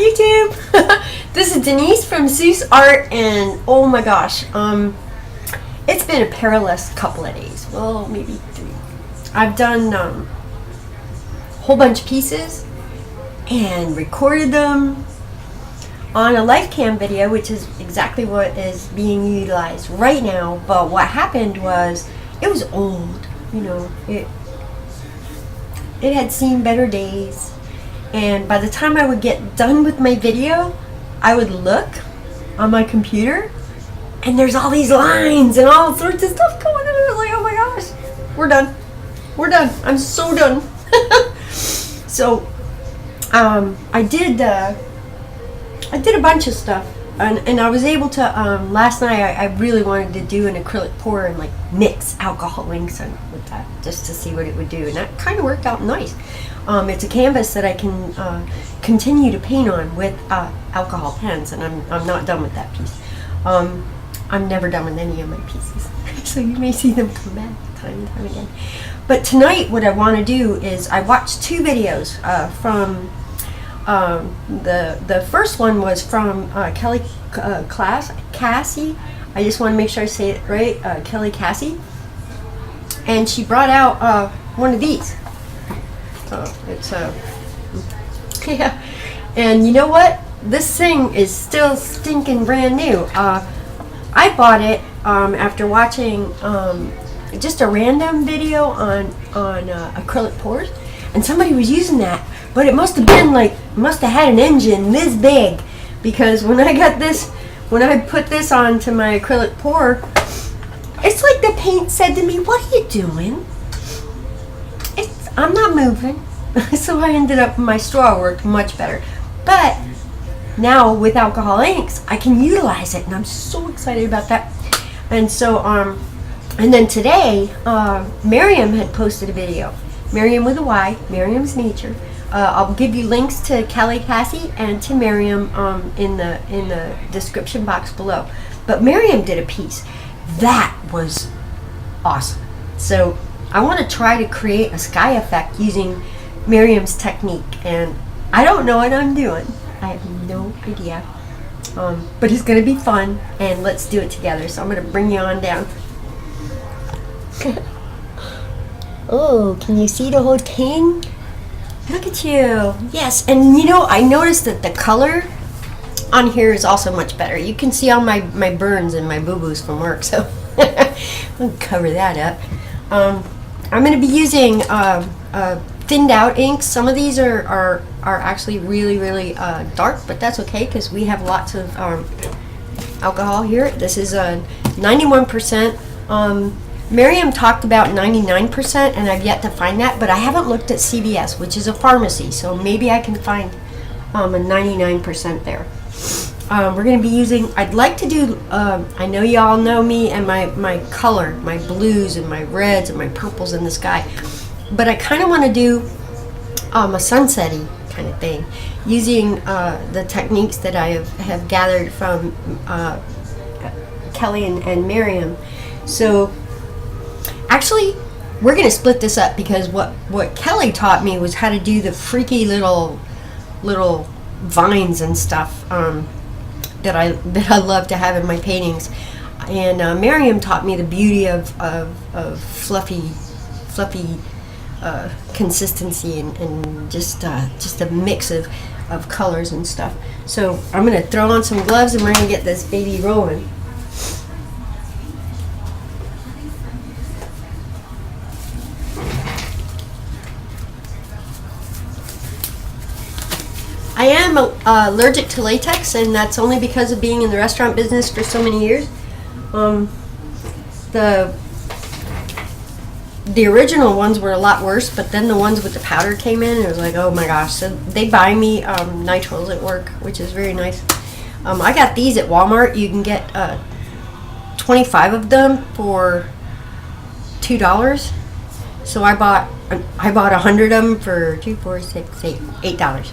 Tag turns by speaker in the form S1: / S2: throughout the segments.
S1: YouTube. This is Denise from Seuss Art, and oh my gosh, it's been a perilous couple of days. Well, maybe 3. I've done a whole bunch of pieces and recorded them on a LifeCam video, which is exactly what is being utilized right now. But what happened was it was old, you know, it had seen better days. And by the time I would get done with my video, I would look on my computer and there's all these lines and all sorts of stuff going on. I was like, oh my gosh, we're done. We're done. I'm so done. So I did a bunch of stuff, and I was able to last night I really wanted to do an acrylic pour and like mix alcohol inks with that just to see what it would do, and that kind of worked out nice. It's a canvas that I can continue to paint on with alcohol pens, and I'm not done with that piece. I'm never done with any of my pieces, so you may see them come back time and time again. But tonight what I want to do is I watched 2 videos from the first one was from Kelly Cassie. I just want to make sure I say it right, Kelly Cassie, and she brought out one of these. It's yeah, and you know what? This thing is still stinking brand new. I bought it after watching just a random video on acrylic pours, and somebody was using that, but it must have been like, must have had an engine this big, because when I got this, when I put this onto my acrylic pour, it's like the paint said to me, "What are you doing?" I'm not moving. So I ended up, my straw worked much better. But now with alcohol inks, I can utilize it, and I'm so excited about that. And so, and then today, Miriam had posted a video. Miriam with a Y, Miriam's Nature. I'll give you links to Kelly Cassie and to Miriam in the description box below. But Miriam did a piece that was awesome. So I want to try to create a sky effect using Miriam's technique, and I don't know what I'm doing. I have no idea, but it's going to be fun, and let's do it together. So I'm going to bring you on down. Oh, can you see the whole thing? Look at you. Yes, and you know, I noticed that the color on here is also much better. You can see all my burns and my boo-boos from work, so I'll cover that up. I'm going to be using thinned out inks. Some of these are actually really dark, but that's okay because we have lots of alcohol here. This is a 91%. Miriam talked about 99%, and I've yet to find that, but I haven't looked at CVS, which is a pharmacy, so maybe I can find a 99% there. We're going to be using, I'd like to do, I know y'all know me and my color, my blues and my reds and my purples in the sky, but I kind of want to do a sunset-y kind of thing, using the techniques that I have gathered from Kelly and Miriam. So actually, we're going to split this up, because what Kelly taught me was how to do the freaky little vines and stuff that I love to have in my paintings, and Miriam taught me the beauty of fluffy consistency and just a mix of colors and stuff. So I'm gonna throw on some gloves and we're gonna get this baby rolling. I am allergic to latex, and that's only because of being in the restaurant business for so many years. The original ones were a lot worse, but then the ones with the powder came in, and it was like, oh my gosh. So they buy me nitrils at work, which is very nice. I got these at Walmart. You can get 25 of them for $2. So I bought 100 of them for $2, $4, $6, $8.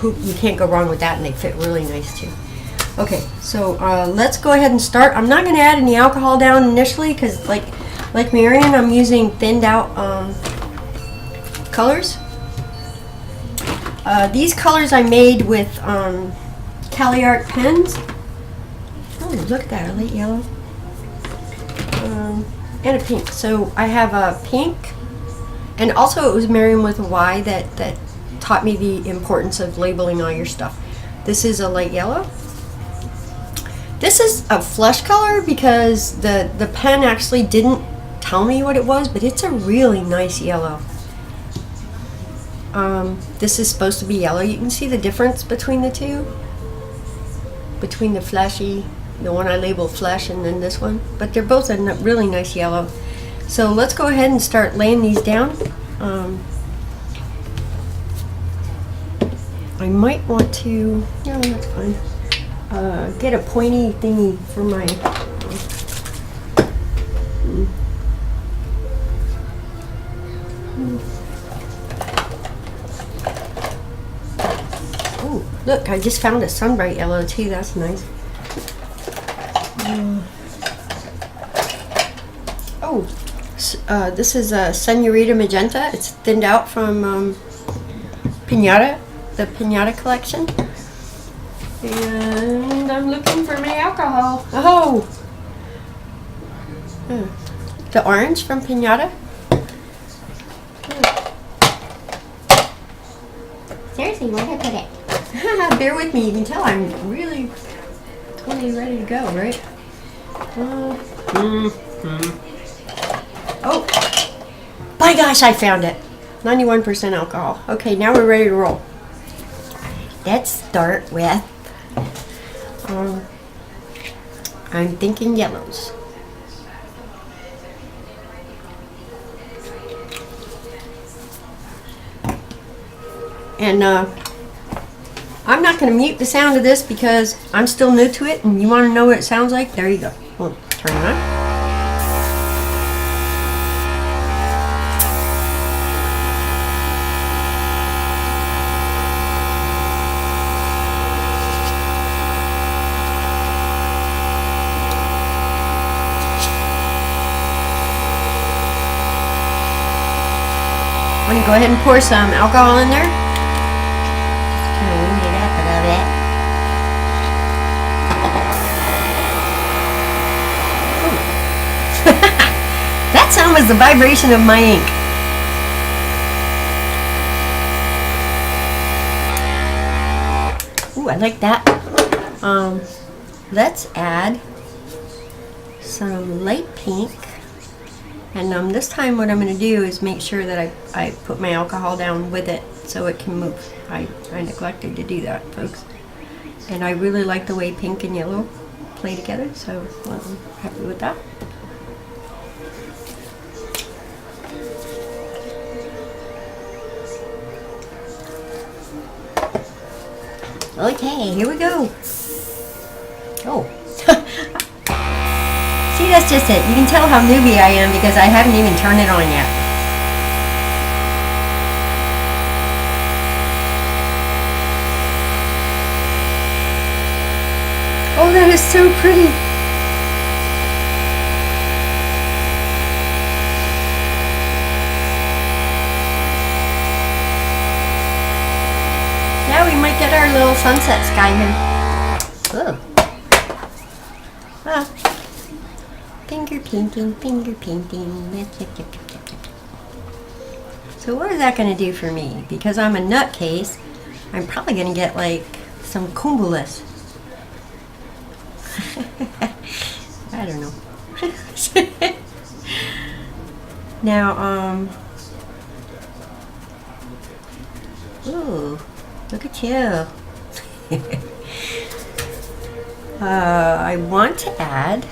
S1: You can't go wrong with that, and they fit really nice too. Okay, so let's go ahead and start. I'm not going to add any alcohol down initially, because like Miriam, I'm using thinned out colors. These colors I made with Cali Art pens. Oh, look at that, a light yellow. And a pink. So I have a pink, and also it was Miriam with a Y that taught me the importance of labeling all your stuff. This is a light yellow. This is a flesh color because the pen actually didn't tell me what it was, but it's a really nice yellow. This is supposed to be yellow. You can see the difference between the two, between the fleshy, the one I labeled flesh, and then this one, but they're both a really nice yellow. So let's go ahead and start laying these down. I might want to, no, that's fine, get a pointy thingy for my oh, look, I just found a sunbright yellow too. That's nice. This is a Senorita Magenta. It's thinned out from Pinata, the Pinata collection. And I'm looking for my alcohol. Oh! The orange from Pinata. Seriously, where'd I put it? Bear with me. You can tell I'm really totally ready to go, right? Oh, by gosh, I found it. 91% alcohol. Okay, now we're ready to roll. Let's start with, I'm thinking yellows. And I'm not going to mute the sound of this because I'm still new to it, and you want to know what it sounds like? There you go. We'll turn it on. I'm going to go ahead and pour some alcohol in there. Warm it up a little bit. That sound was the vibration of my ink. Ooh, I like that. Let's add some light pink. And this time what I'm going to do is make sure that I put my alcohol down with it so it can move. I neglected to do that, folks. And I really like the way pink and yellow play together, so I'm happy with that. Okay, here we go. Oh. See, that's just it. You can tell how newbie I am because I haven't even turned it on yet. Oh, that is so pretty. Now we might get our little sunset sky here. Oh. Ah. Finger painting, finger painting. So what is that going to do for me? Because I'm a nutcase, I'm probably going to get like some cumulus. I don't know. Now, ooh, look at you. I want to add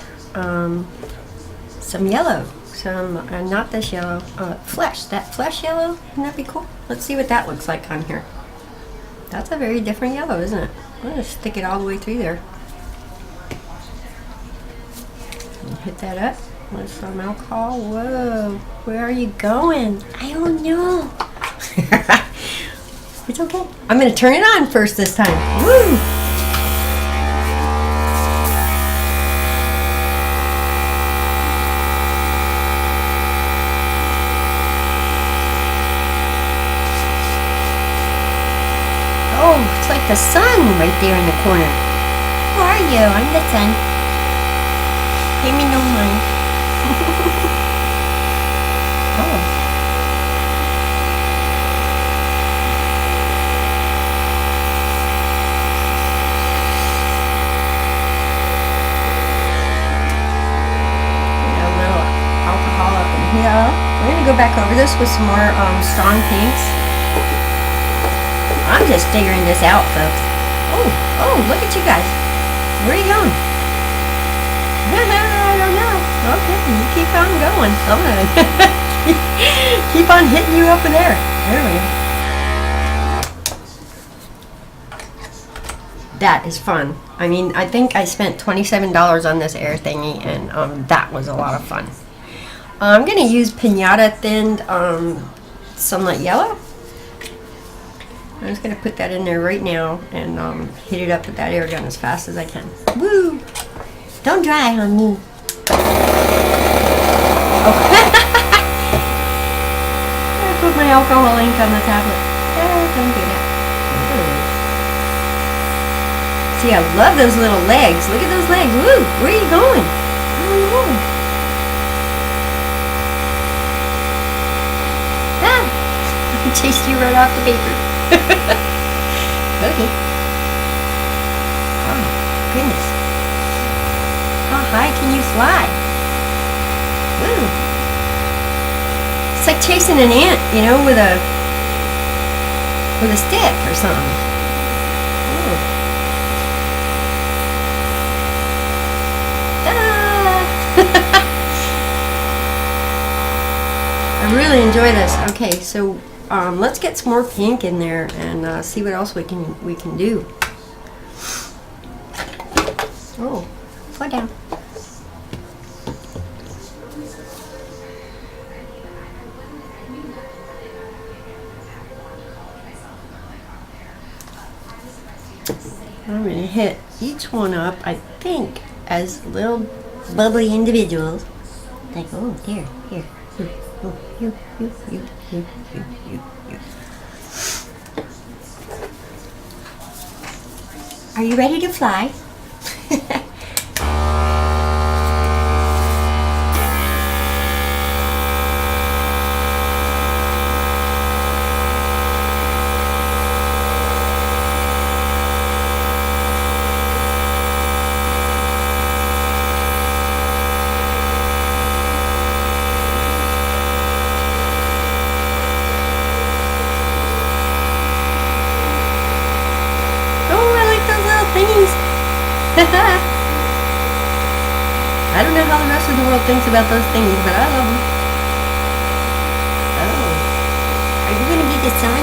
S1: some yellow, some not this yellow, flesh. That flesh yellow, wouldn't that be cool? Let's see what that looks like on here. That's a very different yellow, isn't it? I'm gonna stick it all the way through there. And hit that up with some alcohol. Whoa, where are you going? I don't know. It's okay. I'm gonna turn it on first this time. Woo! looks like the sun right there in the corner. Who are you? I'm the sun. Pay me no mind. Oh. A little alcohol up in here. We're going to go back over this with some more strong pinks. I'm just figuring this out, folks. Oh, look at you guys. Where are you going? I don't know. Okay, you keep on going. I'm gonna keep on hitting you over there. There we go. That is fun. I mean, I think I spent $27 on this air thingy, and that was a lot of fun. I'm going to use Pinata thinned Sunlight Yellow. I'm just going to put that in there right now and hit it up with that air gun as fast as I can. Woo! Don't dry on me. Oh. I put my alcohol ink on the tablet. Oh, don't do that. See, I love those little legs. Look at those legs. Woo! Where are you going? Where are you going? Ah! I chased you right off the paper. Okay. Oh, goodness. How high can you fly? Woo. It's like chasing an ant, you know, with a stick or something. Ooh. I really enjoy this. Okay, so let's get some more pink in there and see what else we can do. Oh, slow down. I'm going to hit each one up, I think, as little bubbly individuals. Like, oh, here. Oh, you. Are you ready to fly? I don't know how the rest of the world thinks about those things, but I love them. Oh. Are you going to be the sun?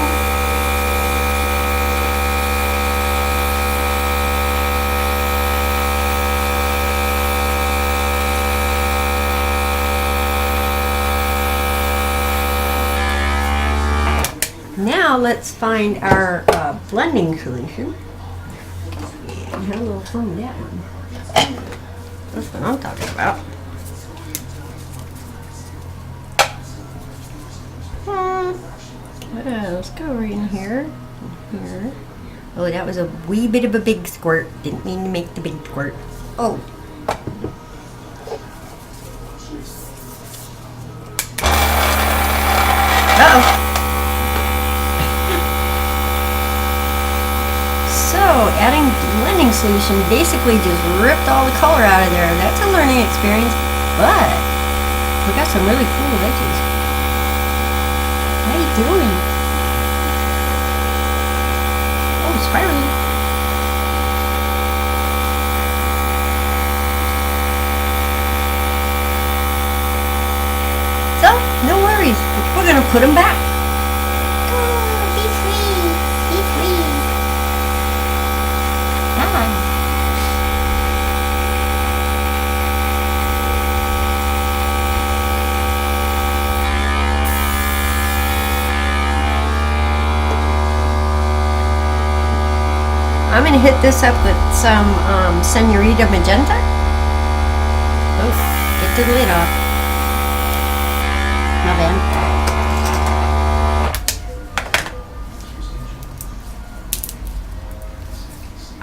S1: Now let's find our blending solution. Yeah, I had a little fun with that one. That's what I'm talking about. Let's go right in here. Here. Oh, that was a wee bit of a big squirt. Didn't mean to make the big squirt. Oh. Uh-oh. So, adding blending solution basically just ripped all the color out of there. That's a learning experience, but we got some really cool edges. How you doing? Oh, spiraling. So, no worries. We're gonna put them back. I'm going to hit this up with some Senorita Magenta. Oh, get the lid off. My bad.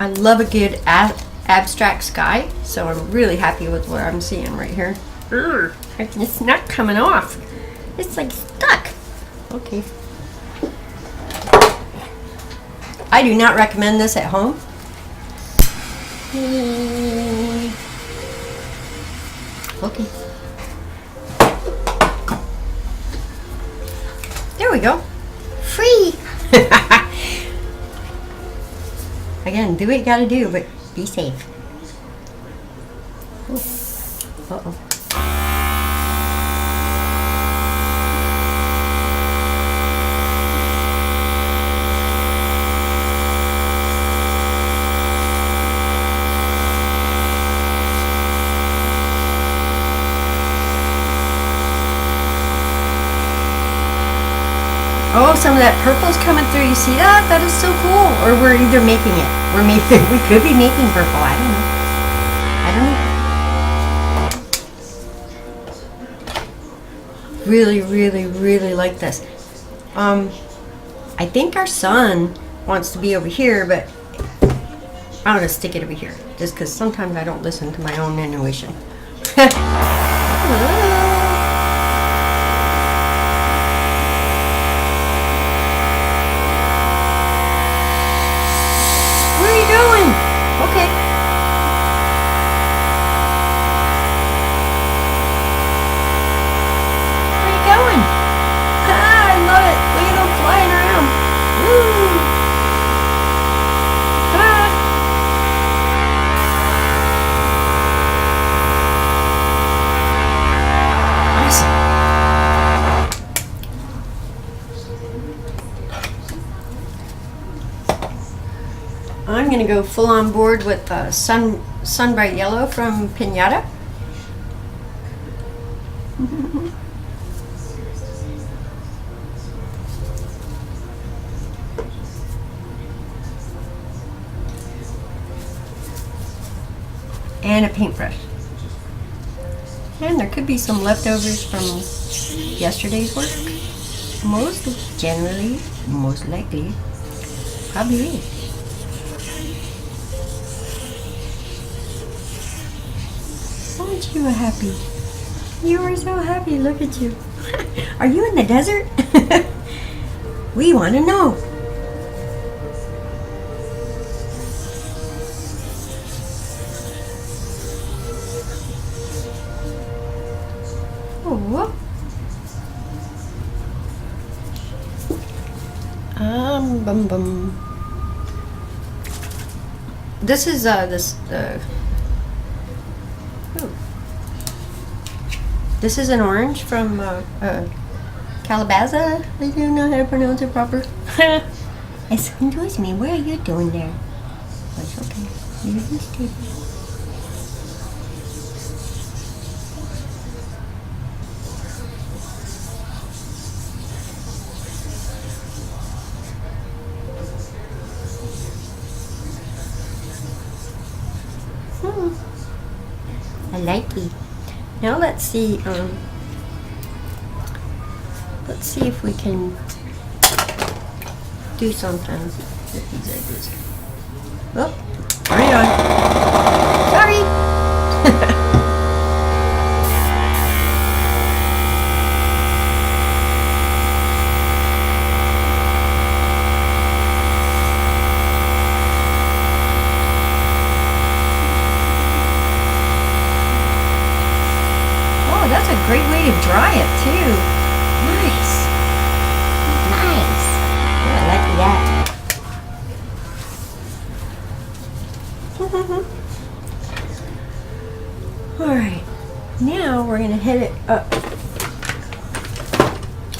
S1: I love a good abstract sky, so I'm really happy with what I'm seeing right here. It's not coming off. It's like stuck. Okay. I do not recommend this at home. Okay. There we go. Free. Again, do what you gotta do, but be safe. Uh-oh. Oh, some of that purple's coming through. You see that? That is so cool. Or we're either making it. We could be making purple. I don't know. Really, really, really like this. I think our son wants to be over here, but I'm gonna stick it over here, just because sometimes I don't listen to my own intuition. Okay. Where are you going? Ah, I love it. Look at them flying around. Woo! Ah. I'm going to go full on board with Sunbright Yellow from Pinata. And a paintbrush. And there could be some leftovers from yesterday's work. Most likely, probably is. Aren't you happy? You are so happy. Look at you. Are you in the desert? We want to know. Oh. Bum. This is This is an orange from Calabaza. I don't know how to pronounce it proper. It annoys me. What are you doing there? Oh, it's okay. You can stay. I like it. Now let's see if we can do something with these edges. Oh, hurry on. Sorry. That's a great way to dry it too. Nice. Nice. Yeah, I like that. Alright. Now we're going to hit it up.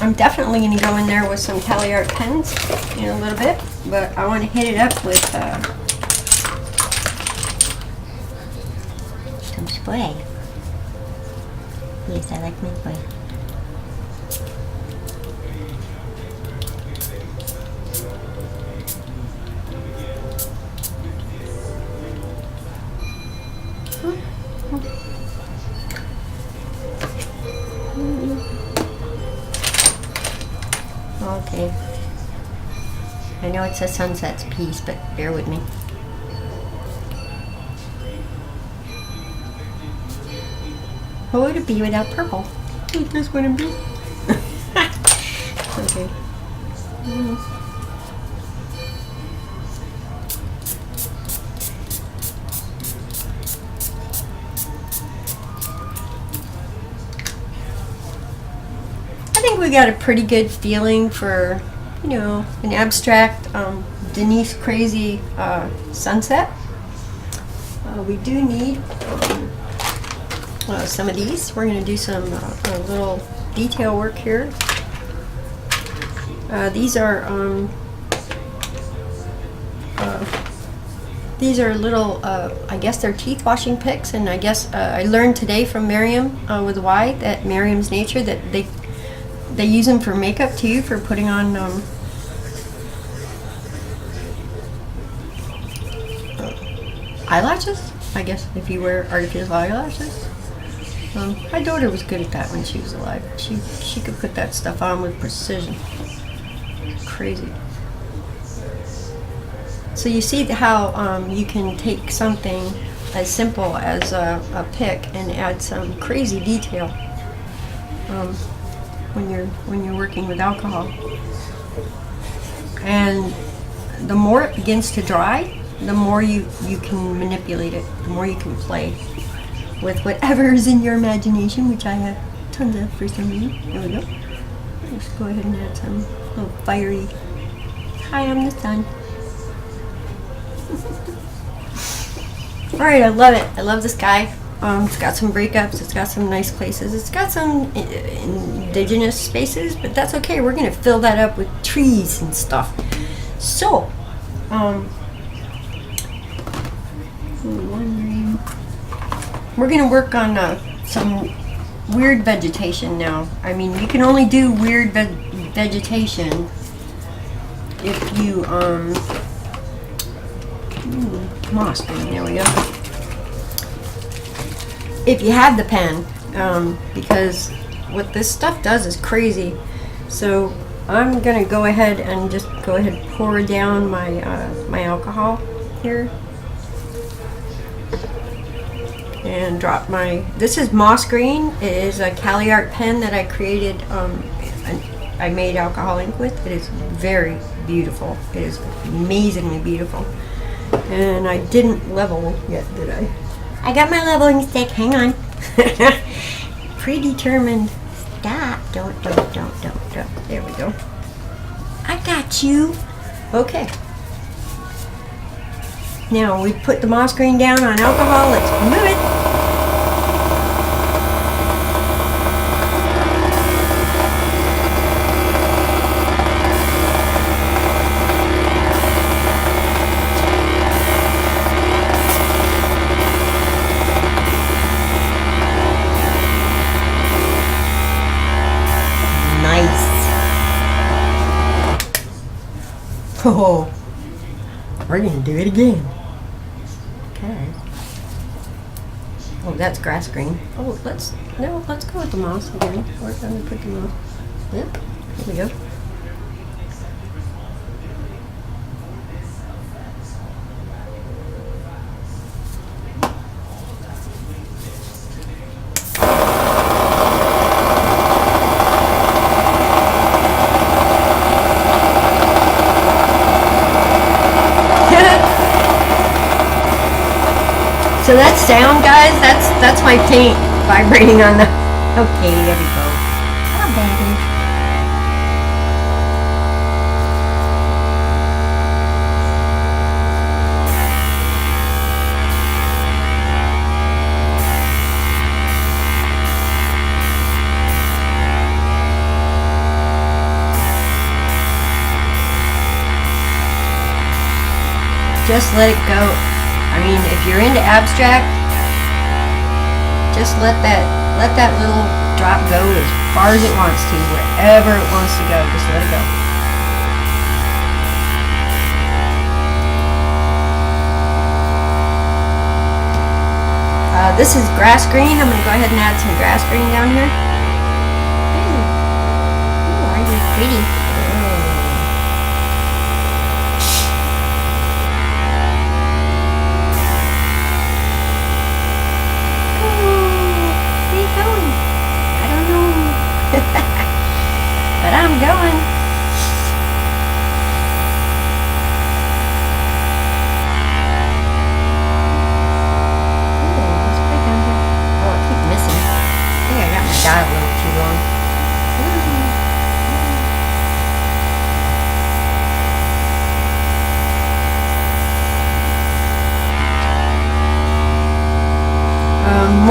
S1: I'm definitely going to go in there with some Cali Art pens in a little bit. But I want to hit it up with some spray. Yes, I like my spray. Okay. I know it's a sunset's piece, but bear with me. What would it be without purple? What this wouldn't be. Okay. I think we got a pretty good feeling for, you know, an abstract Denise crazy sunset. We do need some of these. We're going to do some a little detail work here. These are little, I guess they're teeth washing picks, and I guess I learned today from Miriam with Y, that Miriam's Nature, that they use them for makeup too, for putting on eyelashes. I guess if you wear artificial eyelashes. My daughter was good at that when she was alive. She could put that stuff on with precision. Crazy. So you see how you can take something as simple as a pick and add some crazy detail when you're working with alcohol. And the more it begins to dry, the more you can manipulate it, the more you can play with whatever is in your imagination, which I have tons of for some reason. There we go. Let's go ahead and add some little fiery. Hi, I'm the sun. Alright, I love it. I love the sky. It's got some breakups, it's got some nice places, it's got some indigenous spaces, but that's okay. We're going to fill that up with trees and stuff. So, we're going to work on some weird vegetation now. I mean, you can only do weird vegetation if you, moss green, there we go. If you have the pen, because what this stuff does is crazy. So I'm going to go ahead and just pour down my, my alcohol here. And drop my, this is moss green. It is a Cali Art pen that I created, I made alcohol ink with. It is very beautiful. It is amazingly beautiful. And I didn't level yet, did I? I got my leveling stick, hang on. Predetermined. Stop, don't. There we go. I got you. Okay. Now we put the moss green down on alcohol. Let's move it. Nice. Oh, we're gonna do it again. Okay. Oh, that's grass green. Oh, let's go with the moss again. We're gonna put the moss. Yep. Here we go. So that sound, guys, that's my paint vibrating on the... Okay, there we go. How bad. Just let it go. I mean, if you're into abstract, just let that little drop go as far as it wants to, wherever it wants to go. Just let it go. This is grass green. I'm going to go ahead and add some grass green down here. Ooh, are you pretty?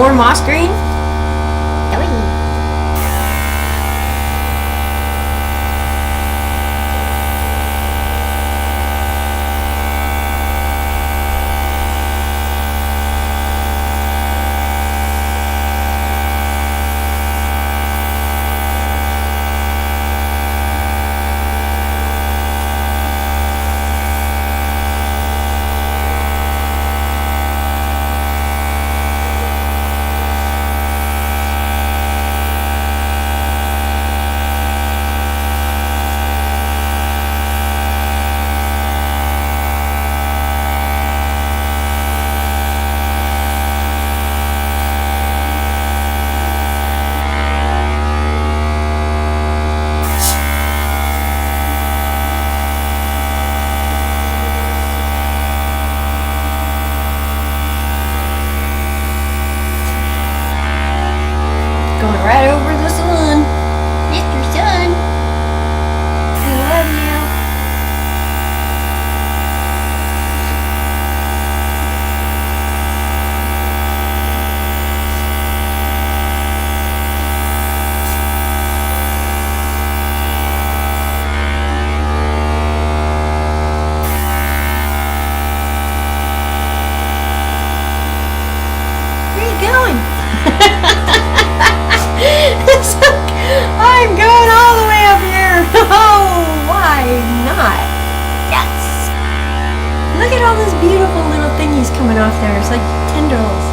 S1: more moss green? Right over the sun. Mr. Sun. We love you. Where are you going? I'm going all the way up here. Oh, why not? Yes. Look at all those beautiful little thingies coming off there. It's like tendrils.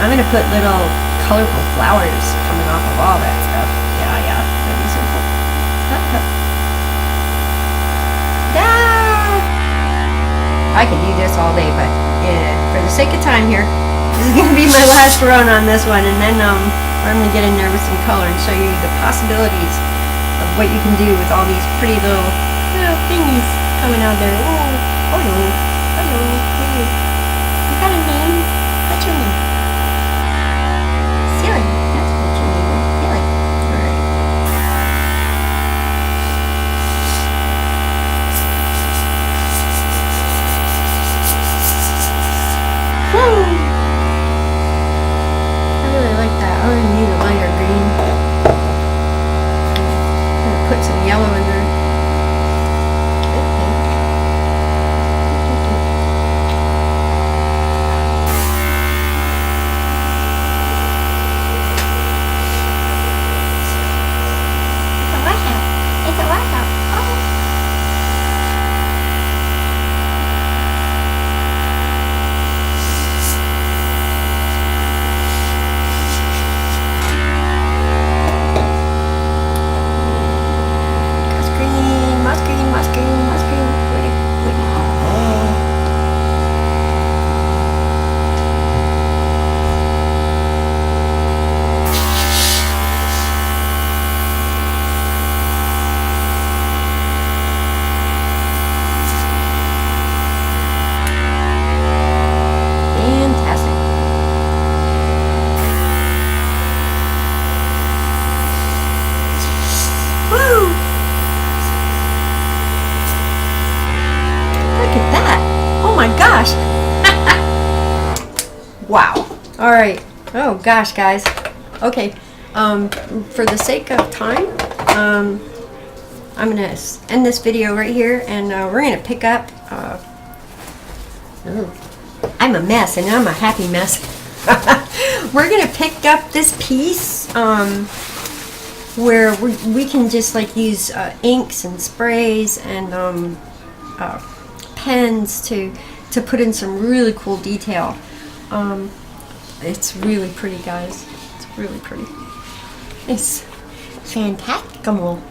S1: I'm going to put little colorful flowers coming off of all that stuff. Yeah. That'd be so cool. I could do this all day, but for the sake of time here, this is going to be my last run on this one, and then I'm going to get in there with some color and show you the possibilities of what you can do with all these pretty little thingies coming out there. Oh, hello, hey. You got a name? What's your name? Silly. That's what your name is. Silly. Alright. Woo! I really need a lighter green. I'm gonna put some yellow in there. It's a washout. Oh. Wow. All right. Oh gosh, guys. Okay. For the sake of time, I'm gonna end this video right here, and we're gonna pick up. I'm a mess, and I'm a happy mess. We're gonna pick up this piece where we can just like use inks and sprays and pens to put in some really cool detail. It's really pretty, guys. It's really pretty. It's fantastical.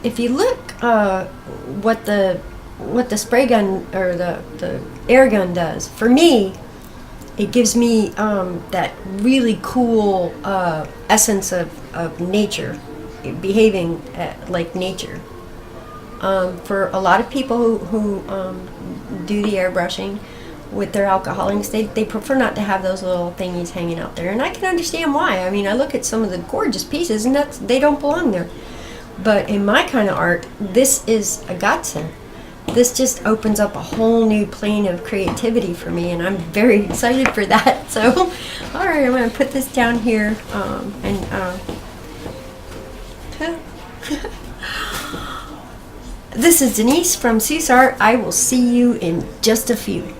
S1: If you look what the spray gun or the air gun does for me, it gives me that really cool essence of nature, behaving like nature. For a lot of people who do the airbrushing with their alcohol inks, they prefer not to have those little thingies hanging out there, and I can understand why. I mean, I look at some of the gorgeous pieces, and they don't belong there. But in my kind of art, this is a godsend. this just opens up a whole new plane of creativity for me, and I'm very excited for that. So, all right, I'm going to put this down here, this is Denise from Cease Art. I will see you in just a few.